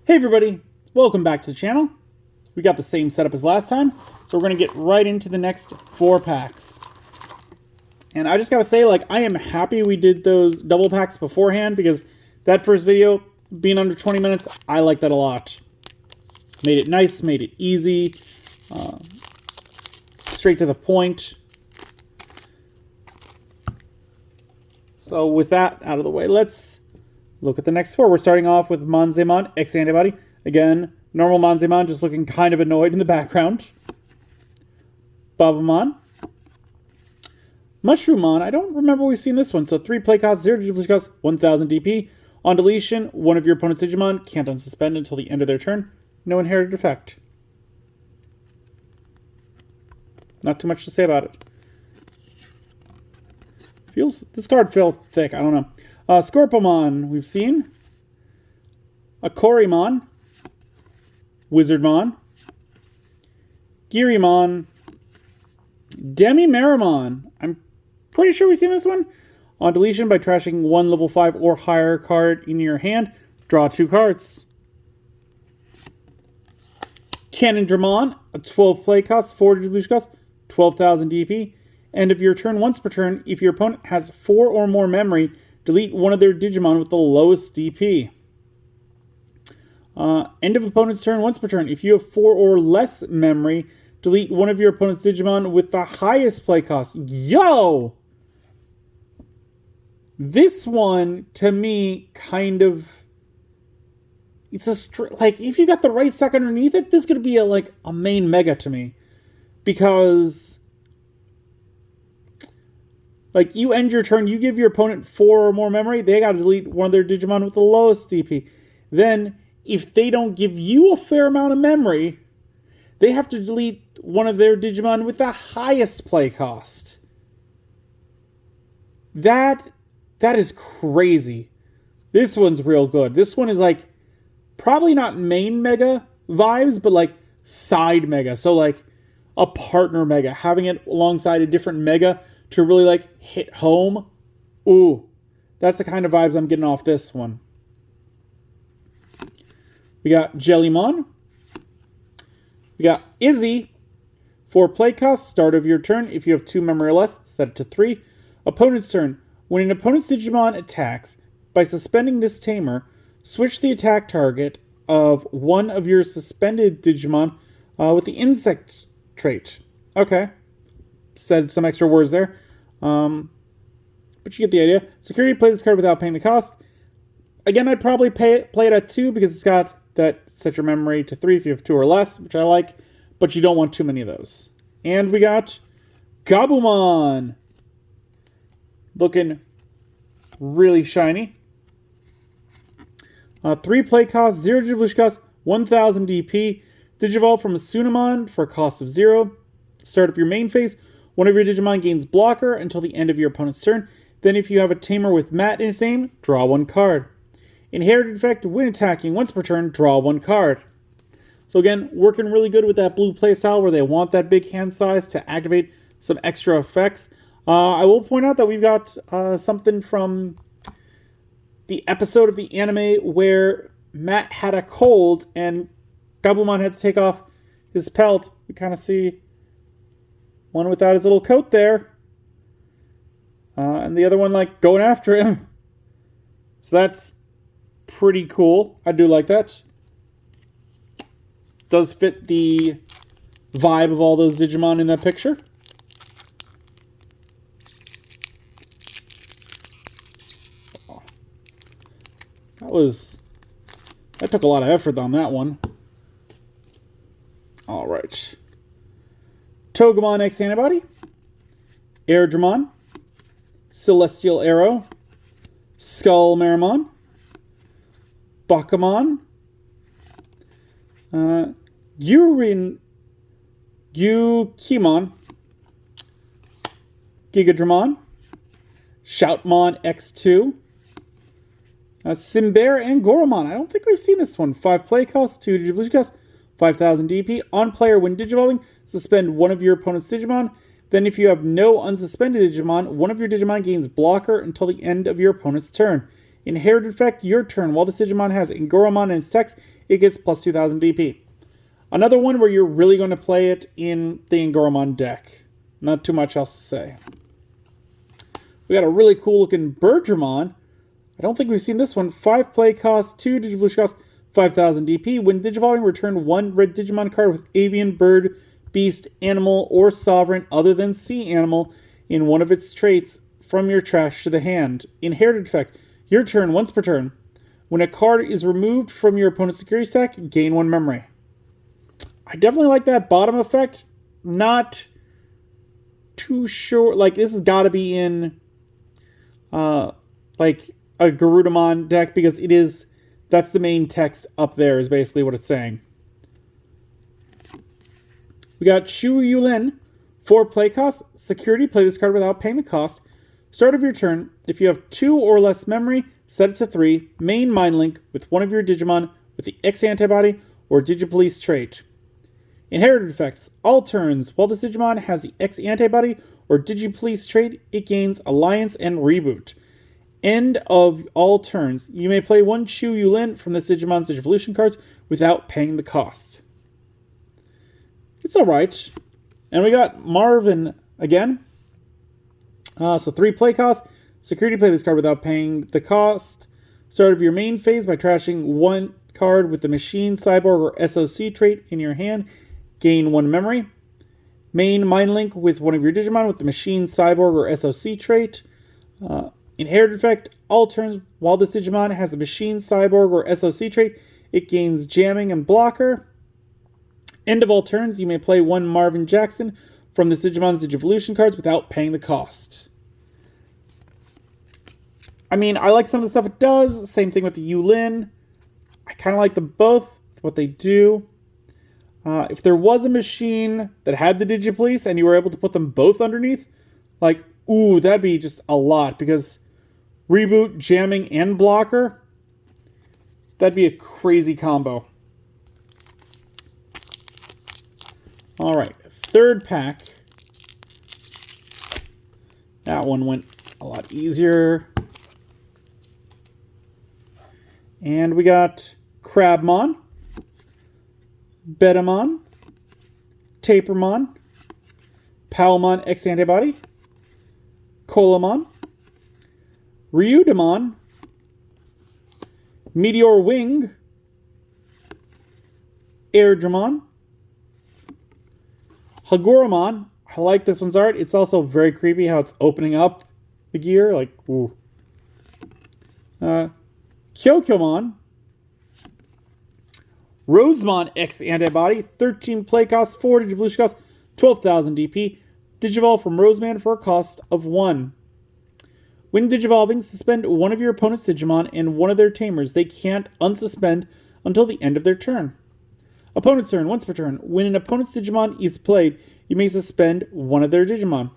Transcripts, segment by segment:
Hey everybody, welcome back to the channel. We got the same setup as last time, so we're going to get right into the next 4 packs. And I just gotta say, I am happy we did those double packs beforehand, because that first video, being under 20 minutes, I like that a lot. Made it nice, made it easy, straight to the point. So with that out of the way, let's look at the next 4. We're starting off with Manzemon X Antibody. Again, normal Manzemon just looking kind of annoyed in the background. Babamon. Mushroomon. I don't remember we've seen this one. So 3 play cost, 0 Digimon cost, 1000 DP. On deletion, one of your opponent's Digimon can't unsuspend until the end of their turn. No inherited effect. Not too much to say about it. This card felt thick. I don't know. Scorpomon, we've seen. Akorimon. Wizardmon. Girimon. Demimeramon. I'm pretty sure we've seen this one. On deletion, by trashing 1 level 5 or higher card in your hand, draw 2 cards. Cannondramon, a 12 play cost, 4 distribution cost, 12,000 DP. End of your turn, once per turn, if your opponent has 4 or more memory, delete one of their Digimon with the lowest DP. End of opponent's turn, once per turn, if you have 4 or less memory, delete one of your opponent's Digimon with the highest play cost. Yo! This one, to me, kind of... It's if you got the right suck underneath it, this could be a main mega to me. Because... you end your turn, you give your opponent 4 or more memory, they gotta delete one of their Digimon with the lowest DP. Then, if they don't give you a fair amount of memory, they have to delete one of their Digimon with the highest play cost. That is crazy. This one's real good. This one is probably not main mega vibes, but side mega. So a partner mega, having it alongside a different mega to really hit home. Ooh, that's the kind of vibes I'm getting off this one. We got Jellymon. We got Izzy. 4 play cost, start of your turn. If you have 2 memory or less, set it to 3. Opponent's turn. When an opponent's Digimon attacks, by suspending this tamer, switch the attack target of one of your suspended Digimon with the insect trait. Okay. Said some extra words there. But you get the idea. Security, play this card without paying the cost. Again, I'd probably play it at 2 because it's got that set your memory to 3 if you have 2 or less, which I like. But you don't want too many of those. And we got Gabumon. Looking really shiny. 3 play cost, 0 Digivolution cost, 1000 DP. Digivolve from a Sunamon for a cost of 0. Start of your main phase. One of your Digimon gains blocker until the end of your opponent's turn. Then if you have a tamer with Matt in his name, draw 1 card. Inherited effect, when attacking once per turn, draw 1 card. So again, working really good with that blue playstyle where they want that big hand size to activate some extra effects. I will point out that we've got something from the episode of the anime where Matt had a cold and Gabumon had to take off his pelt. We kind of see one without his little coat there. And the other one going after him. So that's pretty cool. I do like that. Does fit the vibe of all those Digimon in that picture. That took a lot of effort on that one. Alright. Togemon X Antibody. Airdramon. Celestial Arrow. Skullmeramon. Bakamon. Gyukimon. Gigadramon. Shoutmon X2. Simbear and Goromon. I don't think we've seen this one. 5 play cost, 2 Digivolution cost, 5000 DP. On player, when Digivolving, suspend one of your opponent's Digimon. Then if you have no unsuspended Digimon, one of your Digimon gains blocker until the end of your opponent's turn. Inherited effect, your turn. While this Digimon has Ingoromon in its text, it gets plus 2000 DP. Another one where you're really going to play it in the Ingoromon deck. Not too much else to say. We got a really cool looking Birdramon. I don't think we've seen this one. 5 play cost, 2 Digivolution cost, 5000 DP. When Digivolving, return 1 red Digimon card with avian, bird, beast, animal, or sovereign other than sea animal in one of its traits from your trash to the hand. Inherited effect. Your turn, once per turn. When a card is removed from your opponent's security stack, gain 1 memory. I definitely like that bottom effect. Not too sure. Like, this has got to be in like a Garudamon deck because it is, that's the main text up there is basically what it's saying. We got Shu Yulin, 4 play cost, security, play this card without paying the cost. Start of your turn, if you have 2 or less memory, set it to 3, main Mind Link with one of your Digimon with the X antibody or Digipolice trait. Inherited effects, all turns, while this Digimon has the X antibody or Digipolice trait, it gains Alliance and Reboot. End of all turns, you may play 1 Shu Yulin from this Digimon's Digivolution cards without paying the cost. It's alright. And we got Marvin again. So 3 play cost. Security, play this card without paying the cost. Start of your main phase by trashing 1 card with the Machine, Cyborg, or SOC trait in your hand. Gain 1 memory. Main Mind Link with one of your Digimon with the Machine, Cyborg, or SOC trait. Inherited effect, all turns while this Digimon has a Machine, Cyborg, or SOC trait, it gains Jamming and Blocker. End of all turns, you may play 1 Marvin Jackson from the Digimon's Digivolution cards without paying the cost. I mean, I like some of the stuff it does. Same thing with the Yulin. I kind of like them both, what they do. If there was a machine that had the Digipolice and you were able to put them both underneath, like, ooh, that'd be just a lot. Because Reboot, Jamming, and Blocker, that'd be a crazy combo. Alright, third pack. That one went a lot easier. And we got Crabmon, Betamon, Tapermon, Palmon X Antibody, Colamon, Ryudamon, Meteor Wing, Airdramon, Hagoramon. I like this one's art. It's also very creepy how it's opening up the gear. Like, ooh. Kyokyomon, Rosemon X Antibody, 13 play cost, 4 Digivolution cost, 12,000 DP. Digivolve from Roseman for a cost of 1. When Digivolving, suspend one of your opponent's Digimon and one of their tamers. They can't unsuspend until the end of their turn. Opponent's turn, once per turn. When an opponent's Digimon is played, you may suspend one of their Digimon.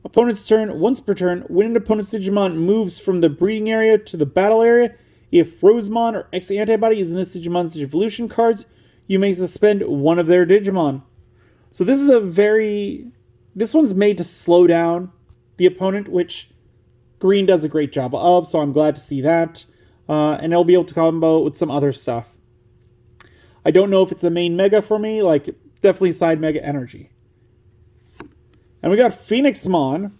Opponent's turn, once per turn. When an opponent's Digimon moves from the breeding area to the battle area, if Rosemon or X Antibody is in this Digimon's Digivolution cards, you may suspend one of their Digimon. So this is this one's made to slow down the opponent, which Green does a great job of, so I'm glad to see that. And it'll be able to combo with some other stuff. I don't know if it's a main Mega for me, like definitely side Mega Energy. And we got Phoenixmon,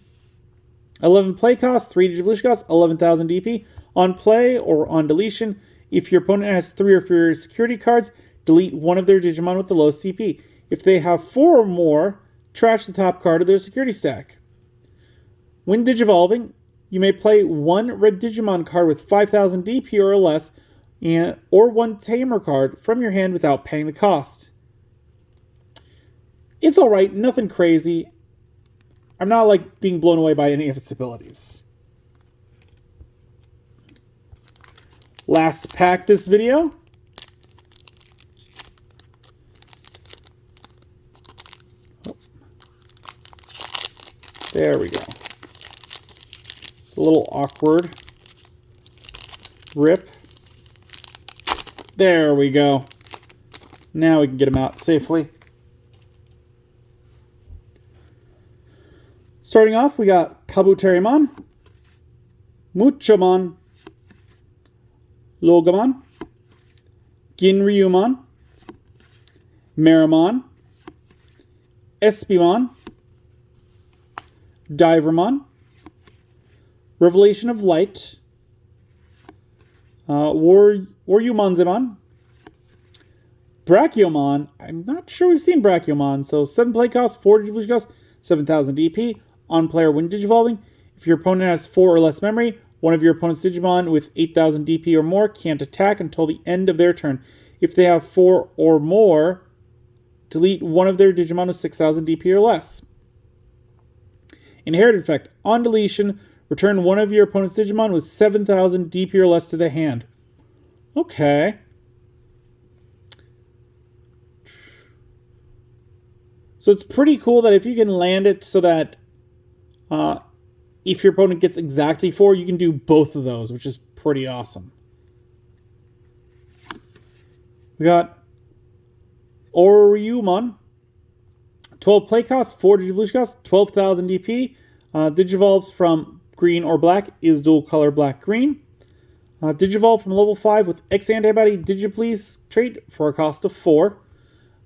11 play cost, 3 Digivolution cost, 11,000 DP. On play or on deletion, if your opponent has 3 or fewer security cards, delete one of their Digimon with the lowest CP. If they have 4 or more, trash the top card of their security stack. When Digivolving, you may play 1 red Digimon card with 5,000 DP or less, or 1 Tamer card from your hand without paying the cost. It's alright, nothing crazy. I'm not like being blown away by any of its abilities. Last pack this video. There we go. A little awkward. Rip. There we go. Now we can get them out safely. Starting off, we got Kabuterimon, Muchomon, Logamon, Ginryumon, Meramon, Espimon, Divermon, Revelation of Light, Waryumonzemon, Brachiomon. I'm not sure we've seen Brachiomon. So 7 play cost, 4 Digivolution cost, 7,000 DP. On player when Digivolving. If your opponent has 4 or less memory, one of your opponent's Digimon with 8,000 DP or more can't attack until the end of their turn. If they have 4 or more, delete one of their Digimon with 6,000 DP or less. Inherited effect. On deletion, return one of your opponent's Digimon with 7,000 DP or less to the hand. Okay. So it's pretty cool that if you can land it so that if your opponent gets exactly 4, you can do both of those, which is pretty awesome. We got Oryumon. 12 play cost, 4 Digivolution cost, 12,000 DP. Digivolves from green or black, is dual color black-green. Digivolve from level 5 with X antibody Digiplease trait for a cost of 4.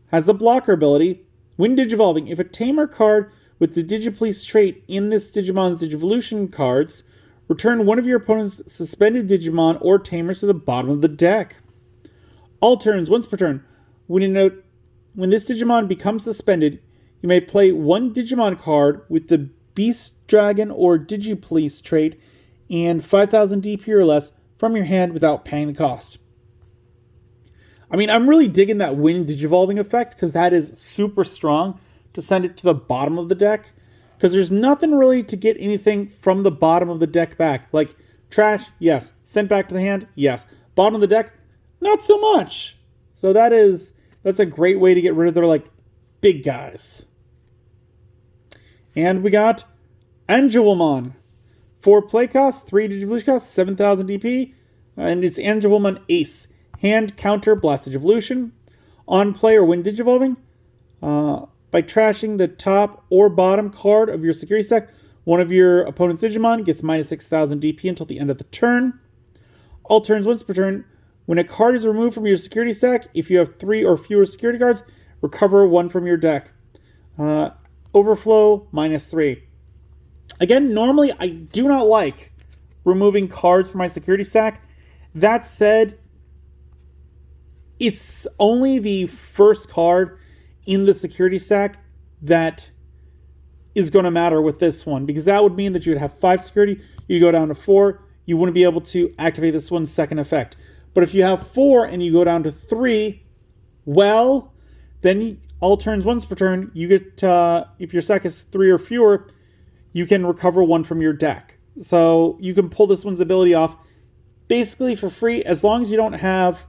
Has the blocker ability. When Digivolving, if a tamer card with the Digiplease trait in this Digimon's Digivolution cards, return one of your opponent's suspended Digimon or tamers to the bottom of the deck. All turns, once per turn. When this Digimon becomes suspended, you may play one Digimon card with the Beast Dragon or Digiplease trait and 5,000 DP or less from your hand without paying the cost. I mean, I'm really digging that when Digivolving effect because that is super strong to send it to the bottom of the deck. Because there's nothing really to get anything from the bottom of the deck back. Like trash, yes. Sent back to the hand, yes. Bottom of the deck, not so much. So that's a great way to get rid of their like big guys. And we got Angelwomon. 4 play cost, 3 Digivolution cost, 7,000 DP. And it's Angelwomon Ace. Hand counter Blast Digivolution. On play or when Digivolving, by trashing the top or bottom card of your security stack, one of your opponent's Digimon gets minus 6,000 DP until the end of the turn. All turns once per turn. When a card is removed from your security stack, if you have 3 or fewer security cards, recover 1 from your deck. Overflow, minus 3. Again, normally I do not like removing cards from my security stack. That said, it's only the first card in the security stack that is going to matter with this one, because that would mean that you would have 5 security, you go down to 4, you wouldn't be able to activate this one's second effect. But if you have 4 and you go down to 3, well, then all turns once per turn, you get, if your stack is 3 or fewer, you can recover 1 from your deck. So you can pull this one's ability off basically for free as long as you don't have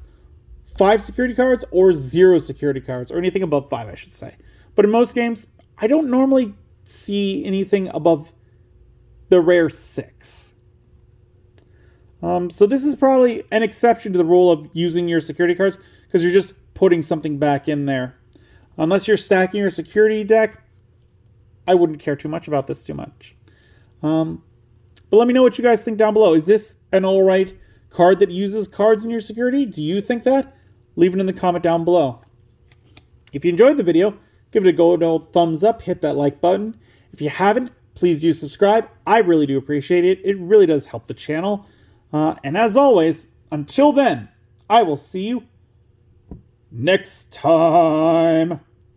5 security cards or 0 security cards, or anything above 5, I should say. But in most games, I don't normally see anything above the rare 6. So this is probably an exception to the rule of using your security cards, because you're just putting something back in there. Unless you're stacking your security deck, I wouldn't care too much about this too much. But let me know what you guys think down below. Is this an alright card that uses cards in your security? Do you think that? Leave it in the comment down below. If you enjoyed the video, give it a good old thumbs up, hit that like button. If you haven't, please do subscribe. I really do appreciate it. It really does help the channel. And as always, until then, I will see you next time.